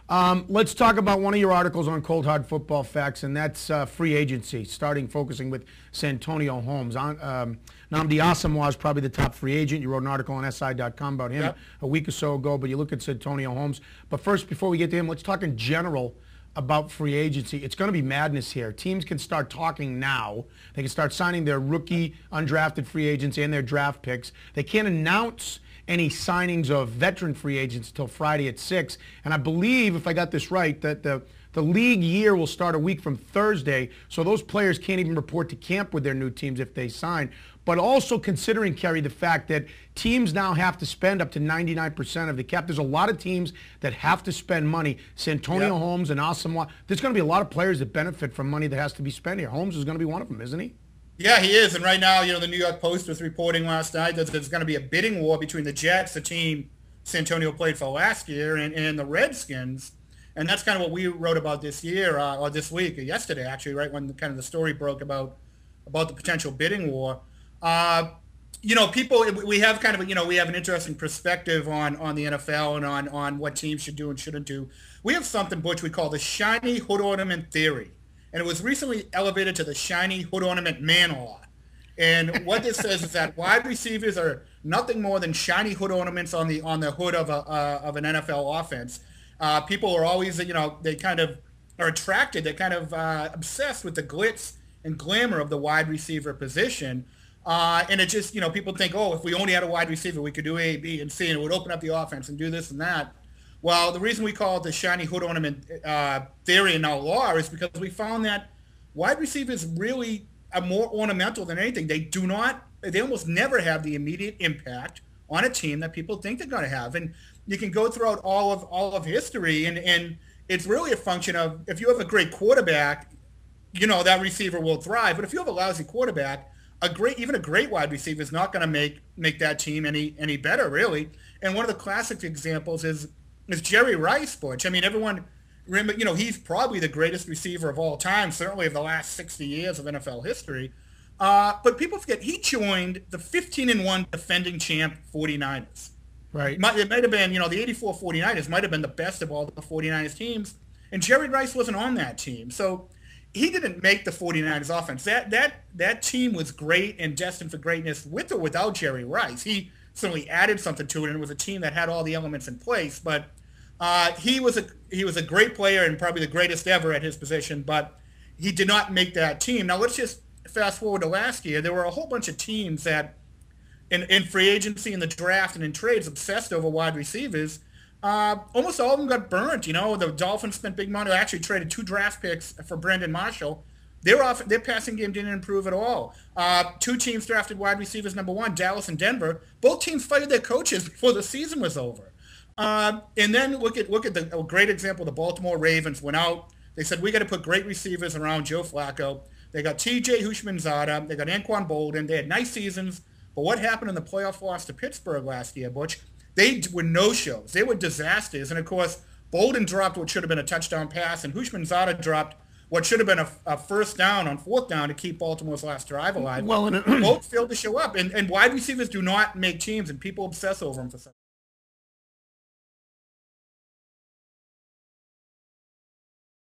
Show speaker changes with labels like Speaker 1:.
Speaker 1: Let's talk about one of your articles on Cold Hard Football Facts, and that's free agency, focusing with Santonio Holmes. Nnamdi Asomugha is probably the top free agent. You wrote an article on SI.com about him a week or so ago, but you look at Santonio Holmes. But first, before we get to him, let's talk in general about free agency. It's going to be madness here. Teams can start talking now. They can start signing their rookie, undrafted free agents and their draft picks. They can't announce any signings of veteran free agents until Friday at 6. And I believe, if I got this right, that the league year will start a week from Thursday, so those players can't even report to camp with their new teams if they sign. But also considering, Kerry, the fact that teams now have to spend up to 99% of the cap. There's a lot of teams that have to spend money. Santonio Holmes and Asomugha. There's going to be a lot of players that benefit from money that has to be spent here. Holmes is going to be one of them, isn't he?
Speaker 2: Yeah, he is. And right now, the New York Post was reporting last night that there's going to be a bidding war between the Jets, the team Santonio played for last year, and the Redskins. And that's kind of what we wrote about this year, or this week, or yesterday, actually, right when kind of the story broke about the potential bidding war. People, we have kind of, we have an interesting perspective on the NFL and on what teams should do and shouldn't do. We have something, Butch, we call the shiny hood ornament theory. And it was recently elevated to the shiny hood ornament man law. And what this says is that wide receivers are nothing more than shiny hood ornaments on the hood of an NFL offense. People are always, they kind of are attracted, they're kind of obsessed with the glitz and glamour of the wide receiver position. And it just, people think, oh, if we only had a wide receiver, we could do A, B, and C, and it would open up the offense and do this and that. Well, the reason we call it the shiny hood ornament theory in our law is because we found that wide receivers really are more ornamental than anything. They almost never have the immediate impact on a team that people think they're going to have. And you can go throughout all of history, and it's really a function of, if you have a great quarterback, that receiver will thrive. But if you have a lousy quarterback, even a great wide receiver is not going to make that team any better, really. And one of the classic examples is Jerry Rice, Butch. I mean, everyone remember, he's probably the greatest receiver of all time, certainly of the last 60 years of NFL history. But people forget he joined the 15-1 defending champ 49ers.
Speaker 1: Right.
Speaker 2: It might have been, the 84 49ers might have been the best of all the 49ers teams. And Jerry Rice wasn't on that team. So he didn't make the 49ers offense. That team was great and destined for greatness with or without Jerry Rice. He certainly added something to it, and it was a team that had all the elements in place. But he was a great player and probably the greatest ever at his position, but he did not make that team. Now let's just fast forward to last year. There were a whole bunch of teams that in free agency, in the draft, and in trades obsessed over wide receivers. Almost all of them got burnt. The Dolphins spent big money. They actually traded 2 draft picks for Brandon Marshall. Their passing game didn't improve at all. 2 teams drafted wide receivers number 1, Dallas and Denver. Both teams fired their coaches before the season was over. And then look at a great example. The Baltimore Ravens went out. They said, we got to put great receivers around Joe Flacco. They got T.J. Houshmandzadeh. They got Anquan Bolden. They had nice seasons. But what happened in the playoff loss to Pittsburgh last year, Butch? They were no-shows. They were disasters. And, of course, Bolden dropped what should have been a touchdown pass, and Houshmandzadeh dropped what should have been a first down on 4th down to keep Baltimore's last drive alive.
Speaker 1: Well,
Speaker 2: both failed to show up. And wide receivers do not make teams, and people obsess over them for some